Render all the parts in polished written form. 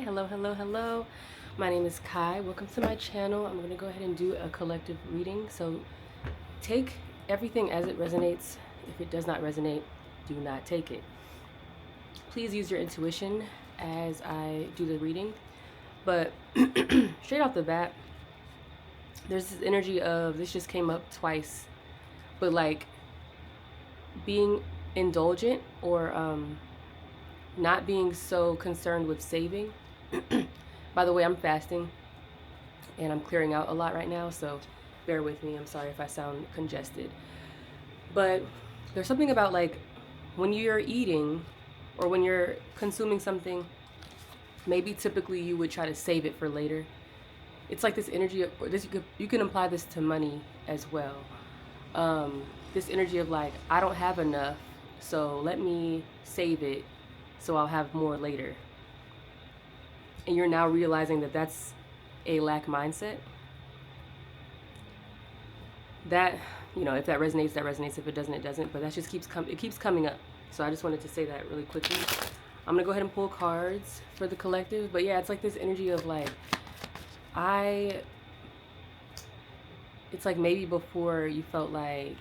Hello, hello, hello. My name is Kai. Welcome to my channel. I'm going to go ahead and do a collective reading. So take everything as it resonates. If it does not resonate, do not take it. Please use your intuition as I do the reading. But straight off the bat, there's this energy of this just came up twice, but like being indulgent or not being so concerned with saving. By the way, I'm fasting and I'm clearing out a lot right now, so bear with me. I'm sorry if I sound congested. But there's something about like when you're eating or when you're consuming something, maybe typically you would try to save it for later. It's like this energy of this, you can apply this to money as well. This energy of like, I don't have enough, so let me save it so I'll have more later. And you're now realizing that that's a lack mindset. That, you know, if that resonates, that resonates. If it doesn't, it doesn't. But that just keeps coming up. So I just wanted to say that really quickly. I'm gonna go ahead and pull cards for the collective. But yeah, it's like this energy of like, it's like maybe before you felt like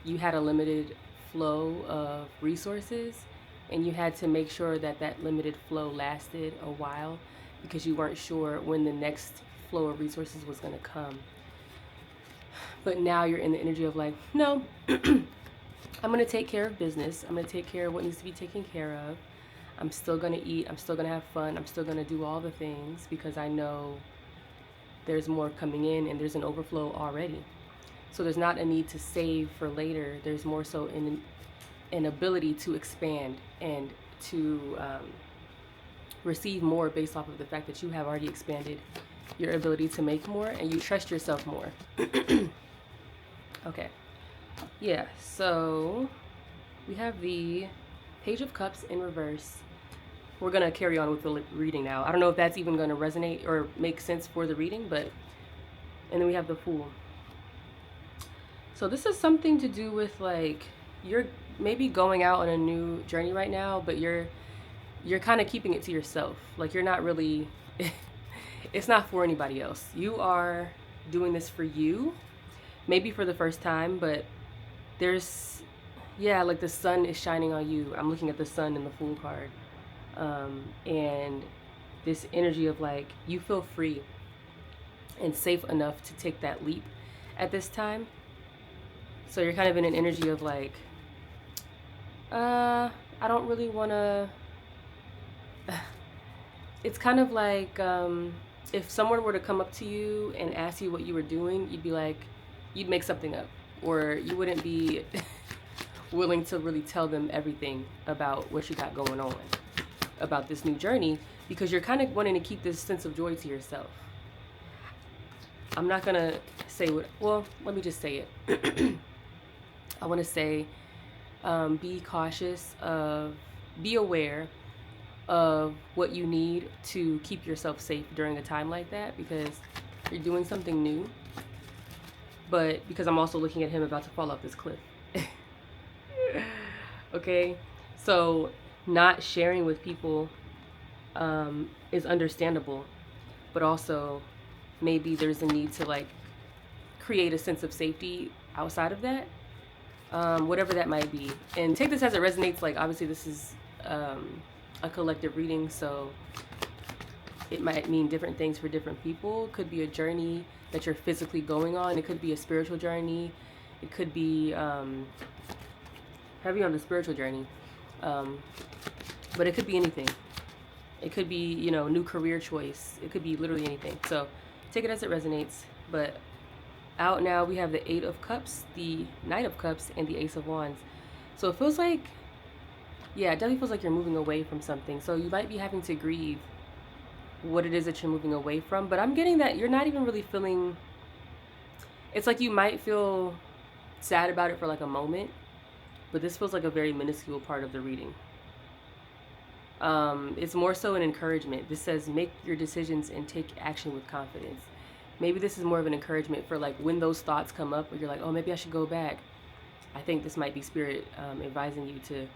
you had a limited flow of resources and you had to make sure that that limited flow lasted a while because you weren't sure when the next flow of resources was going to come. But now you're in the energy of like, no, I'm going to take care of business. I'm going to take care of what needs to be taken care of. I'm still going to eat. I'm still going to have fun. I'm still going to do all the things because I know there's more coming in and there's an overflow already. So there's not a need to save for later. There's more so an ability to expand and to receive more based off of the fact that you have already expanded your ability to make more and you trust yourself more. Okay. Yeah, so we have the Page of Cups in reverse. We're going to carry on with the reading now. I don't know if that's even going to resonate or make sense for the reading, but... And then we have the Fool. So this is something to do with like, you're maybe going out on a new journey right now, but you're kind of keeping it to yourself. Like you're not really, it's not for anybody else. You are doing this for you, maybe for the first time, but there's, yeah, like the sun is shining on you. I'm looking at the sun in the Fool card. And this energy of like, you feel free and safe enough to take that leap at this time. So you're kind of in an energy of like, I don't really want to, it's kind of like, if someone were to come up to you and ask you what you were doing, you'd be like, you'd make something up, or you wouldn't be willing to really tell them everything about what you got going on, about this new journey, because you're kind of wanting to keep this sense of joy to yourself. I'm not going to say what, well, let me just say it. I want to say, be cautious of, be aware of what you need to keep yourself safe during a time like that, because you're doing something new. But because I'm also looking at him about to fall off this cliff. Okay, so not sharing with people is understandable, but also maybe there's a need to like create a sense of safety outside of that, whatever that might be. And take this as it resonates. Like obviously this is a collective reading, so it might mean different things for different people. It could be a journey that you're physically going on. It could be a spiritual journey. It could be heavy on the spiritual journey, but it could be anything. It could be, you know, new career choice. It could be literally anything. So take it as it resonates. But out now we have the Eight of Cups, the Knight of Cups, and the Ace of Wands. So it feels like, yeah, it definitely feels like you're moving away from something. So you might be having to grieve what it is that you're moving away from. But I'm getting that you're not even really feeling, it's like you might feel sad about it for like a moment, but this feels like a very minuscule part of the reading. It's more so an encouragement. This says, make your decisions and take action with confidence. Maybe this is more of an encouragement for like when those thoughts come up where you're like, oh, maybe I should go back. I think this might be spirit advising you to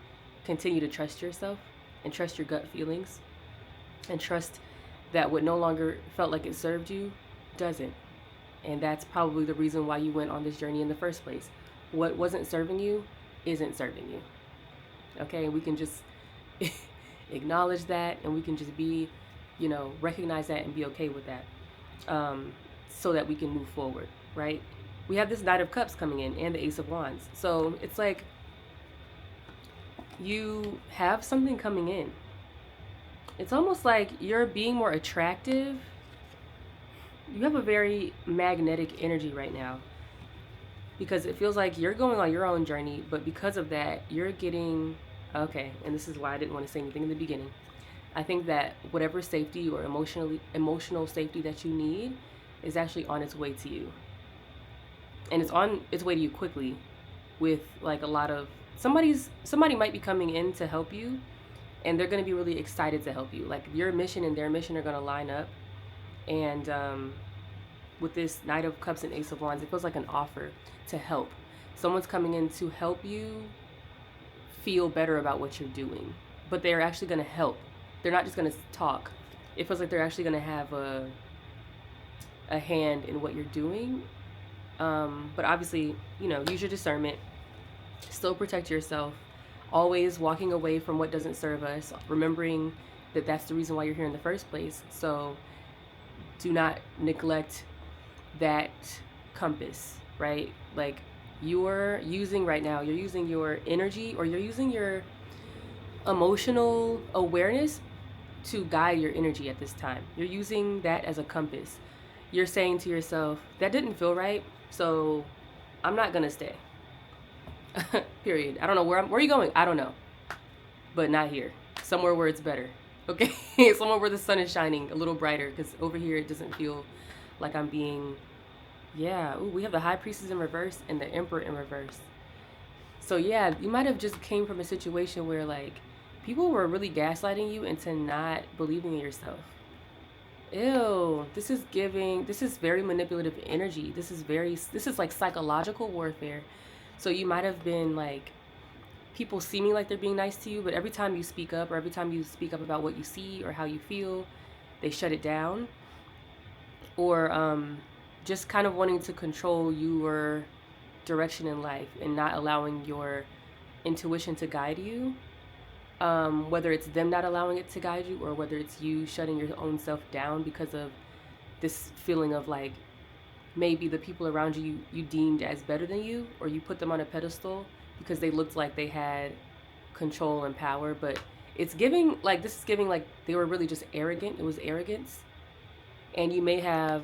continue to trust yourself and trust your gut feelings and trust that what no longer felt like it served you doesn't. And that's probably the reason why you went on this journey in the first place. What wasn't serving you isn't serving you. Okay, and we can just acknowledge that, and we can just be, recognize that and be okay with that, so that we can move forward, right? We have this Knight of Cups coming in and the Ace of Wands. So it's like you have something coming in. It's almost like you're being more attractive. You have a very magnetic energy right now, because it feels like you're going on your own journey, but because of that, you're getting, okay, and this is why I didn't want to say anything in the beginning. I think that whatever safety or emotional safety that you need is actually on its way to you. And it's on its way to you quickly, with like a lot of somebody might be coming in to help you, and they're going to be really excited to help you. Like your mission and their mission are going to line up. And with this Knight of Cups and Ace of Wands, it feels like an offer to help. Someone's coming in to help you feel better about what you're doing, but they're actually going to help. They're not just going to talk. It feels like they're actually going to have a hand in what you're doing. But obviously, use your discernment. Still protect yourself. Always walking away from what doesn't serve us. Remembering that that's the reason why you're here in the first place. So do not neglect that compass, right? Like you're using right now, you're using your energy, or you're using your emotional awareness to guide your energy at this time. You're using that as a compass. You're saying to yourself, that didn't feel right, so I'm not gonna stay. Period. I don't know where are you going? I don't know. But not here. Somewhere where it's better. Okay? Somewhere where the sun is shining a little brighter, because over here it doesn't feel like I'm being, yeah. Ooh, we have the High Priestess in reverse and the Emperor in reverse. So yeah, you might have just came from a situation where like people were really gaslighting you into not believing in yourself. Ew, this is very manipulative energy. This is like psychological warfare. So you might have been like, people seeming like they're being nice to you, but every time you speak up, or every time you speak up about what you see or how you feel, they shut it down. Or just kind of wanting to control your direction in life and not allowing your intuition to guide you. Whether it's them not allowing it to guide you, or whether it's you shutting your own self down because of this feeling of like, maybe the people around you deemed as better than you, or you put them on a pedestal because they looked like they had control and power. But this is giving like they were really just arrogant. It was arrogance. And you may have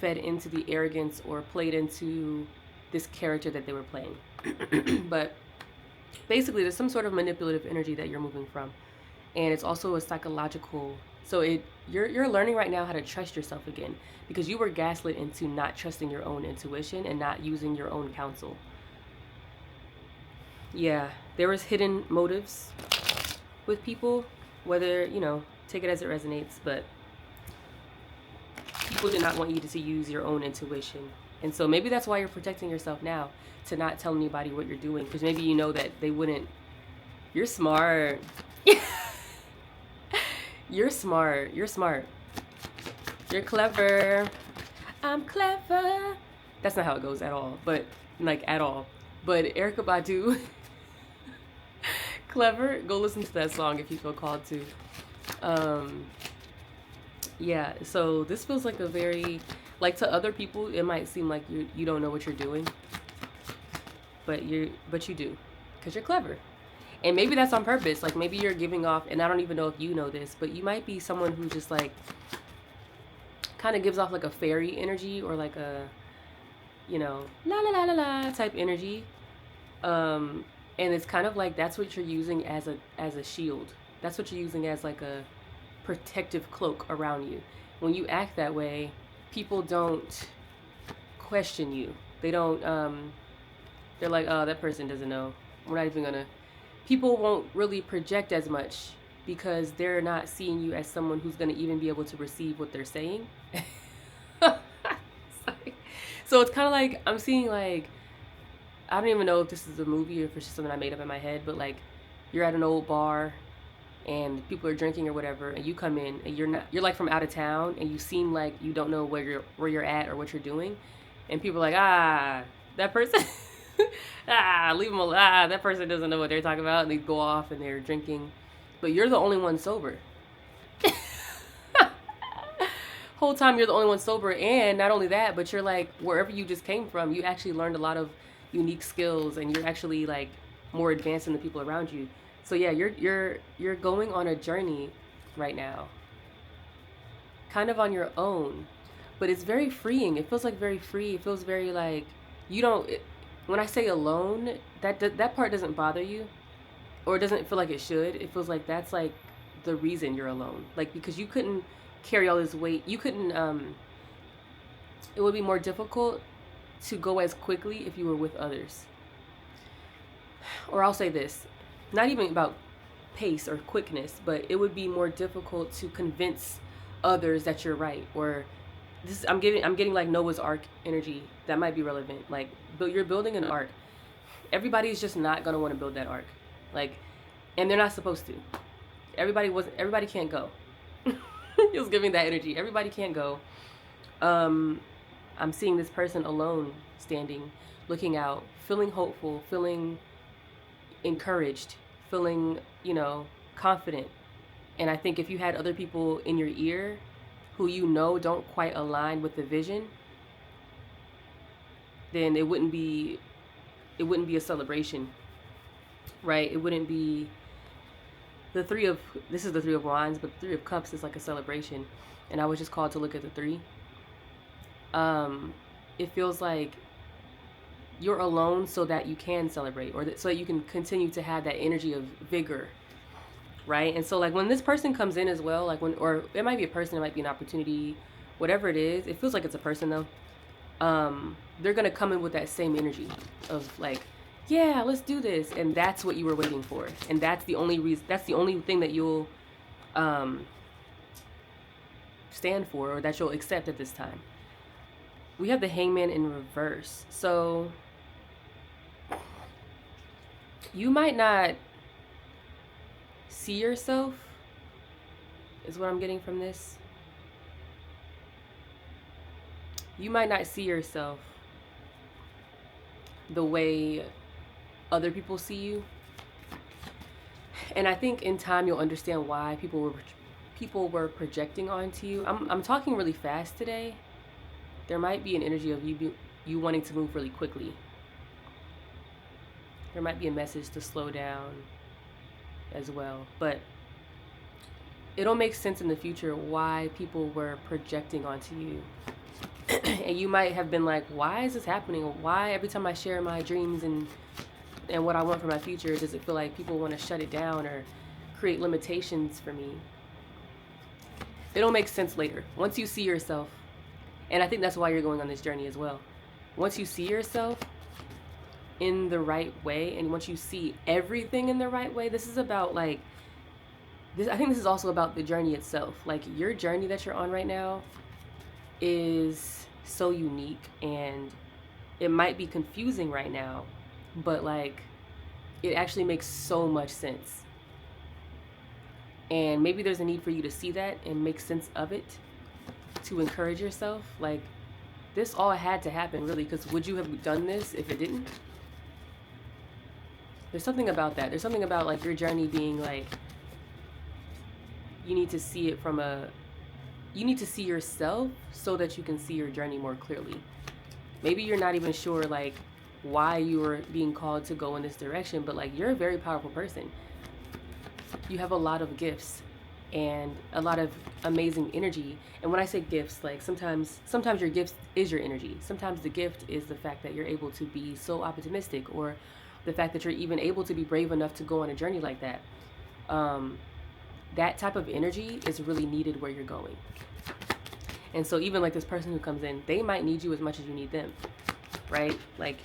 fed into the arrogance or played into this character that they were playing. But basically, there's some sort of manipulative energy that you're moving from. And it's also a psychological. So you're learning right now how to trust yourself again, because you were gaslit into not trusting your own intuition and not using your own counsel. Yeah, there was hidden motives with people, whether, take it as it resonates, but people did not want you to use your own intuition. And so maybe that's why you're protecting yourself now, to not tell anybody what you're doing, because maybe you know that they wouldn't. You're smart. You're smart. You're smart. You're clever. I'm clever. That's not how it goes at all, but like at all. But Erykah Badu, Clever, go listen to that song if you feel called to. Yeah, so this feels like a very, like to other people, it might seem like you don't know what you're doing, but you do, because you're clever. And maybe that's on purpose. Like maybe you're giving off, and I don't even know if you know this, but you might be someone who just like kind of gives off like a fairy energy, or like a, la la la la la type energy. And it's kind of like that's what you're using as a shield. That's what you're using as like a protective cloak around you. When you act that way, people don't question you. They don't they're like, oh, that person doesn't know. We're not even gonna. People won't really project as much because they're not seeing you as someone who's gonna even be able to receive what they're saying. So it's kind of like I'm seeing, like, I don't even know if this is a movie or if it's just something I made up in my head, but like you're at an old bar and people are drinking or whatever, and you come in and you're like from out of town, and you seem like you don't know where you're at or what you're doing, and people are like, that person, leave them alone. That person doesn't know what they're talking about, and they go off and they're drinking, but you're the only one sober. Whole time you're the only one sober, and not only that, but you're like, wherever you just came from, you actually learned a lot of unique skills, and you're actually like more advanced than the people around you. So yeah, you're going on a journey right now, kind of on your own, but it's very freeing. It feels like very free. It feels very like you don't. When I say alone, that part doesn't bother you, or it doesn't feel like it should. It feels like that's like the reason you're alone, like because you couldn't carry all this weight. You couldn't. It would be more difficult to go as quickly if you were with others. Or I'll say this, not even about pace or quickness, but it would be more difficult to convince others that you're right. Or this, I'm getting like Noah's Ark energy that might be relevant. Like, but you're building an ark. Everybody's just not gonna want to build that ark, like, and they're not supposed to. Everybody can't go. He was giving that energy. Everybody can't go. I'm seeing this person alone, standing, looking out, feeling hopeful, feeling encouraged, feeling, confident. And I think if you had other people in your ear who don't quite align with the vision, then it wouldn't be a celebration, right? It wouldn't be this is the Three of Wands, but the Three of Cups is like a celebration. And I was just called to look at the three. It feels like you're alone so that you can celebrate, or so that you can continue to have that energy of vigor, right? And so like when this person comes in as well, like or it might be a person, it might be an opportunity, whatever it is, it feels like it's a person though. They're gonna come in with that same energy of like, yeah, let's do this, and that's what you were waiting for, and that's the only reason, that's the only thing that you'll stand for, or that you'll accept at this time. We have the Hangman in reverse, so you might not see yourself, is what I'm getting from this. You might not see yourself the way other people see you. And I think in time you'll understand why people were projecting onto you. I'm talking really fast today. There might be an energy of you wanting to move really quickly. There might be a message to slow down as well, but it'll make sense in the future why people were projecting onto you. And you might have been like, why is this happening? Why every time I share my dreams and what I want for my future, does it feel like people want to shut it down or create limitations for me? It'll make sense later. Once you see yourself, and I think that's why you're going on this journey as well. Once you see yourself in the right way, and once you see everything in the right way, this is about like this. I think this is also about the journey itself. Like your journey that you're on right now is so unique, and it might be confusing right now, but like it actually makes so much sense. And maybe there's a need for you to see that and make sense of it, to encourage yourself. Like this all had to happen, really, because would you have done this if it didn't? There's something about that. There's something about like your journey being like, you need to see it from you need to see yourself so that you can see your journey more clearly. Maybe you're not even sure like why you were being called to go in this direction, but like you're a very powerful person. You have a lot of gifts and a lot of amazing energy. And when I say gifts, like sometimes your gift is your energy. Sometimes the gift is the fact that you're able to be so optimistic, or the fact that you're even able to be brave enough to go on a journey like that. That type of energy is really needed where you're going. And so even like this person who comes in, they might need you as much as you need them, right? Like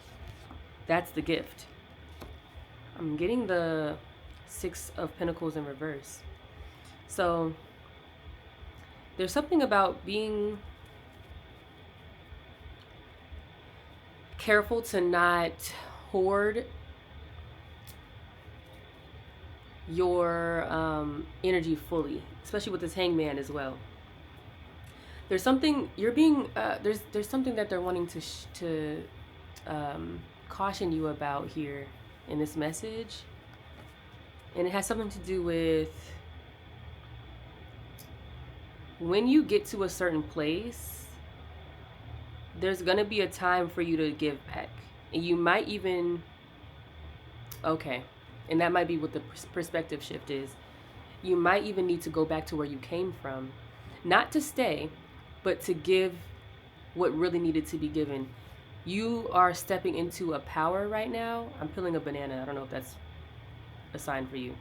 that's the gift. I'm getting the Six of Pentacles in reverse. So there's something about being careful to not hoard your energy fully, especially with this hangman as well. There's something you're being there's something that they're wanting to caution you about here in this message, and it has something to do with when you get to a certain place, there's gonna be a time for you to give back, and you might even okay, and that might be what the perspective shift is. You might even need to go back to where you came from, not to stay, but to give what really needed to be given. You are stepping into a power right now. I'm peeling a banana. I don't know if that's a sign for you.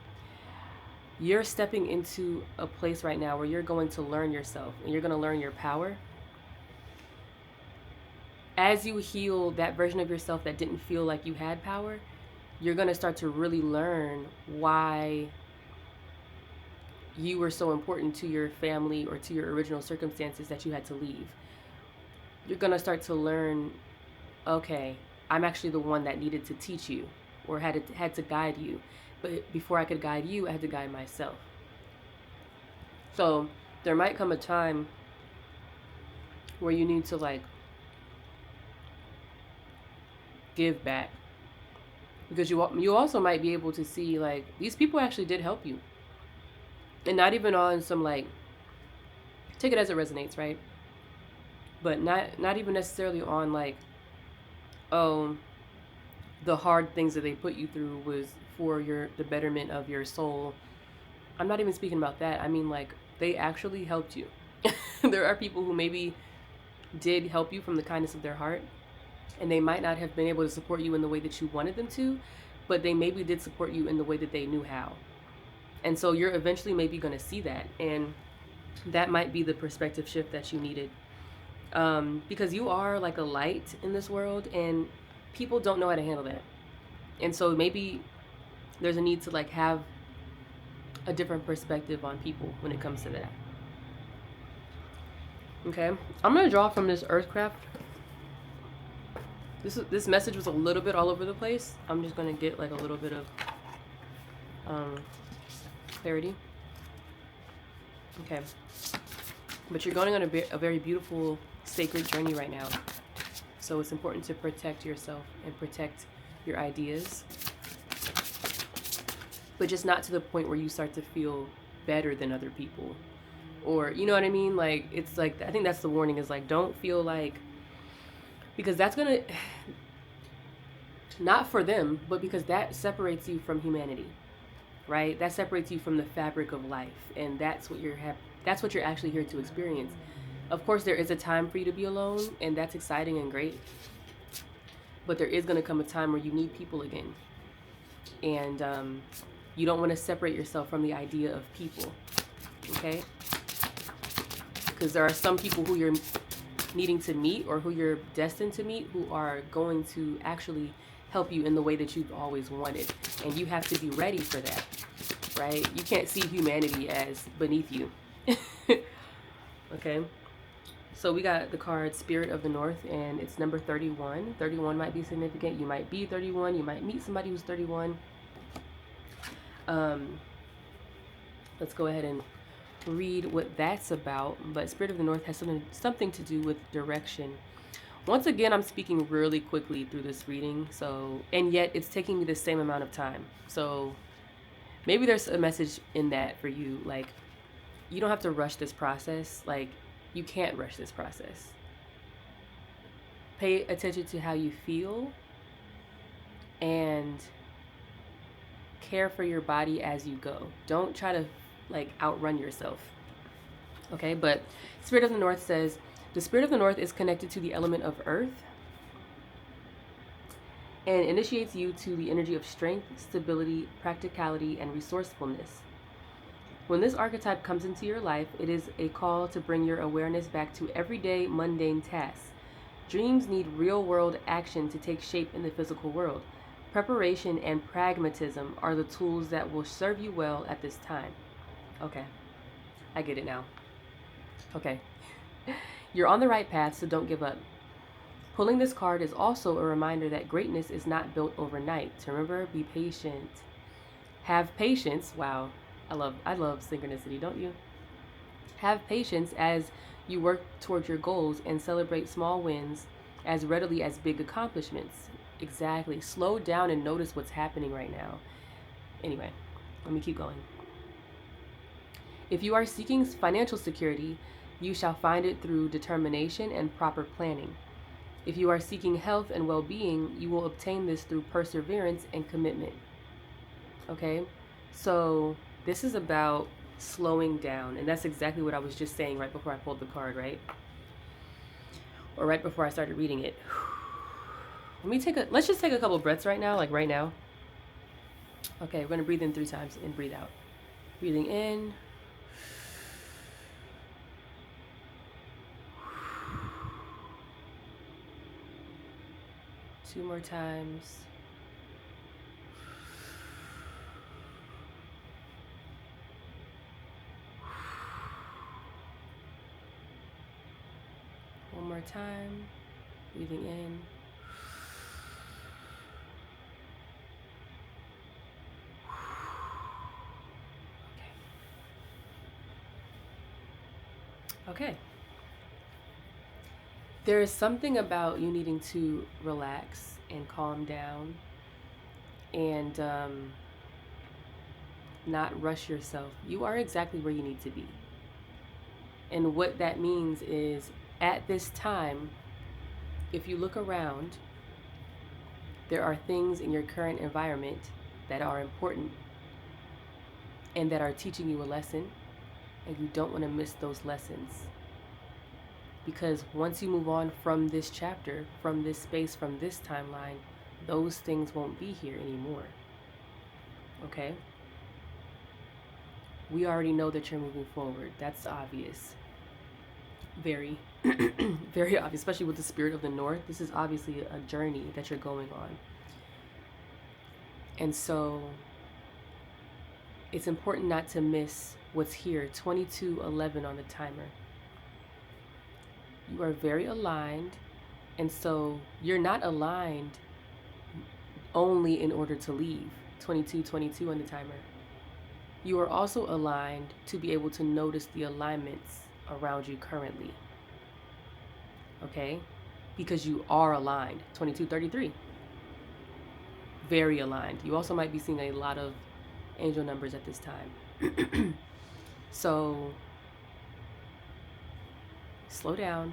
You're stepping into a place right now where you're going to learn yourself and you're going to learn your power. As you heal that version of yourself that didn't feel like you had power, you're going to start to really learn why you were so important to your family or to your original circumstances that you had to leave. You're going to start to learn, okay, I'm actually the one that needed to teach you or had to guide you. But before I could guide you, I had to guide myself. So there might come a time where you need to like give back, because you also might be able to see like these people actually did help you, and not even on some like, take it as it resonates, right? But not even necessarily on like, oh, the hard things that they put you through was for the betterment of your soul. I'm not even speaking about that. I mean like they actually helped you. There are people who maybe did help you from the kindness of their heart, and they might not have been able to support you in the way that you wanted them to, but they maybe did support you in the way that they knew how. And so you're eventually maybe going to see that, and that might be the perspective shift that you needed, because you are like a light in this world, and people don't know how to handle that. And so maybe there's a need to like have a different perspective on people when it comes to that. Okay, I'm gonna draw from this Earthcraft. This message was a little bit all over the place. I'm just gonna get like a little bit of clarity. Okay, but you're going on a very beautiful sacred journey right now. So it's important to protect yourself and protect your ideas, but just not to the point where you start to feel better than other people, or you know what I mean? Like it's like, I think that's the warning, is like, don't feel like, because that's gonna, not for them, but because that separates you from humanity, right? That separates you from the fabric of life, and that's what you're actually here to experience. Of course, there is a time for you to be alone, and that's exciting and great. But there is going to come a time where you need people again. And you don't want to separate yourself from the idea of people, okay? Because there are some people who you're needing to meet, or who you're destined to meet, who are going to actually help you in the way that you've always wanted. And you have to be ready for that, right? You can't see humanity as beneath you. Okay? So we got the card Spirit of the North, and it's number 31. 31 might be significant. You might be 31. You might meet somebody who's 31. Let's go ahead and read what that's about. But Spirit of the North has something to do with direction. Once again, I'm speaking really quickly through this reading, so, and yet it's taking me the same amount of time. So maybe there's a message in that for you. Like, you don't have to rush this process. Like, you can't rush this process. Pay attention to how you feel and care for your body as you go. Don't try to like outrun yourself. Okay, but Spirit of the North says, the Spirit of the North is connected to the element of earth and initiates you to the energy of strength, stability, practicality, and resourcefulness. When this archetype comes into your life, it is a call to bring your awareness back to everyday mundane tasks. Dreams need real-world action to take shape in the physical world. Preparation and pragmatism are the tools that will serve you well at this time. Okay, I get it now. Okay, you're on the right path, so don't give up. Pulling this card is also a reminder that greatness is not built overnight. So remember, be patient. Have patience. Wow. I love synchronicity, don't you? Have patience as you work towards your goals and celebrate small wins as readily as big accomplishments. Exactly. Slow down and notice what's happening right now. Anyway, let me keep going. If you are seeking financial security, you shall find it through determination and proper planning. If you are seeking health and well being, you will obtain this through perseverance and commitment. Okay? So, this is about slowing down. And that's exactly what I was just saying right before I pulled the card, right? Or right before I started reading it. Let's just take a couple breaths right now, like right now. Okay, we're going to breathe in 3 times and breathe out. Breathing in. Two more times. One more time. Breathing in. Okay. There is something about you needing to relax and calm down and not rush yourself. You are exactly where you need to be. And what that means is at this time, if you look around, there are things in your current environment that are important and that are teaching you a lesson, and you don't want to miss those lessons. Because once you move on from this chapter, from this space, from this timeline, those things won't be here anymore. Okay? We already know that you're moving forward. That's obvious. Very, very obvious, especially with the spirit of the North. This is obviously a journey that you're going on. And so it's important not to miss what's here. 22:11 on the timer. You are very aligned, and so you're not aligned only in order to leave. 22:22 on the timer. You are also aligned to be able to notice the alignments around you currently. Okay? Because you are aligned. 22:33. Very aligned. You also might be seeing a lot of angel numbers at this time. So slow down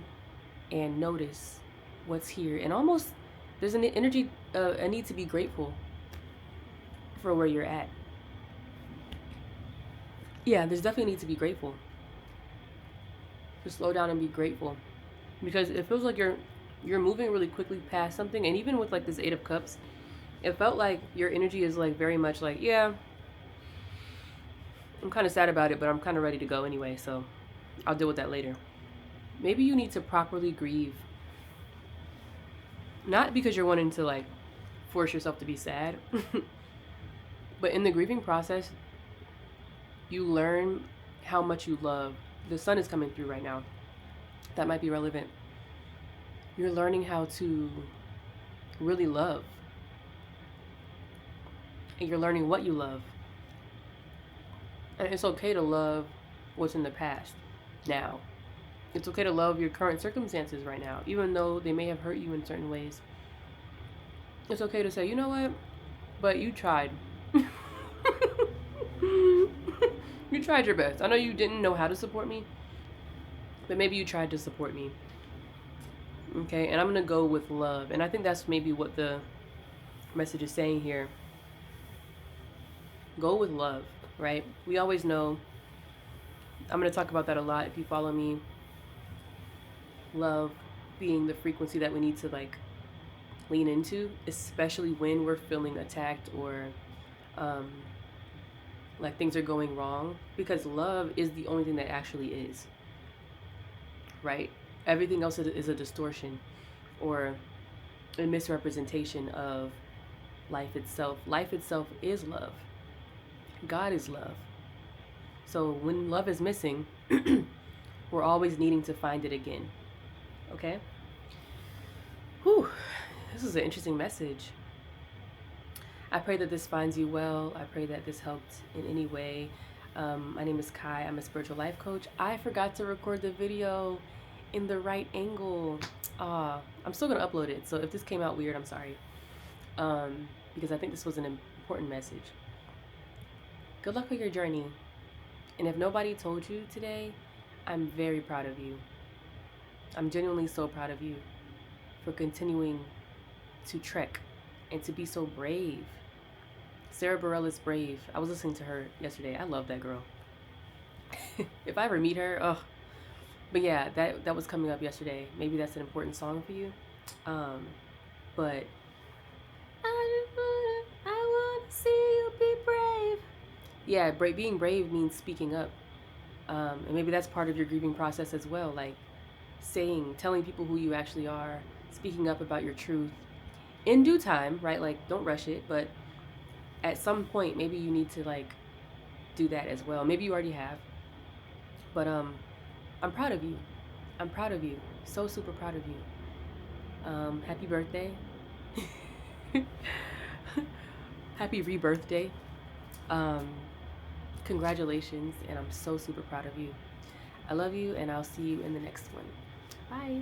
and notice what's here. And almost there's an energy, a need to be grateful for where you're at. Yeah, there's definitely a need to be grateful. Just slow down and be grateful, because it feels like you're moving really quickly past something. And even with like this 8 of Cups, it felt like your energy is like very much like, yeah, I'm kind of sad about it, but I'm kind of ready to go anyway, so I'll deal with that later. Maybe you need to properly grieve. Not because you're wanting to like force yourself to be sad, but in the grieving process, you learn how much you love. The sun is coming through right now. That might be relevant. You're learning how to really love. And you're learning what you love. And it's okay to love what's in the past now. It's okay to love your current circumstances right now, even though they may have hurt you in certain ways. It's okay to say, you know what? But you tried. You tried your best. I know you didn't know how to support me, but maybe you tried to support me. Okay, and I'm going to go with love. And I think that's maybe what the message is saying here. Go with love, right? We always know, I'm going to talk about that a lot if you follow me. Love being the frequency that we need to like lean into, especially when we're feeling attacked or like things are going wrong, because love is the only thing that actually is, right? Everything else is a distortion or a misrepresentation of life itself. Life itself is love. God is love. So when love is missing, we're always needing to find it again. Okay? Whew. This is an interesting message. I pray that this finds you well. I pray that this helped in any way. My name is Kai. I'm a spiritual life coach. I forgot to record the video in the right angle. I'm still gonna upload it. So if this came out weird, I'm sorry. Because I think this was an important message. Good luck with your journey. And if nobody told you today, I'm very proud of you. I'm genuinely so proud of you for continuing to trek and to be so brave. Sarah Bareilles Brave. I was listening to her yesterday. I love that girl. If I ever meet her, oh. But yeah, that was coming up yesterday. Maybe that's an important song for you. But I wanna see you be brave. Yeah, being brave means speaking up. And maybe that's part of your grieving process as well. Like telling people who you actually are, speaking up about your truth in due time, right? Like don't rush it, but at some point maybe you need to like do that as well. Maybe you already have. But I'm proud of you. I'm proud of you. So super proud of you. Happy birthday. Happy rebirthday. Congratulations, and I'm so super proud of you. I love you, and I'll see you in the next one. Bye.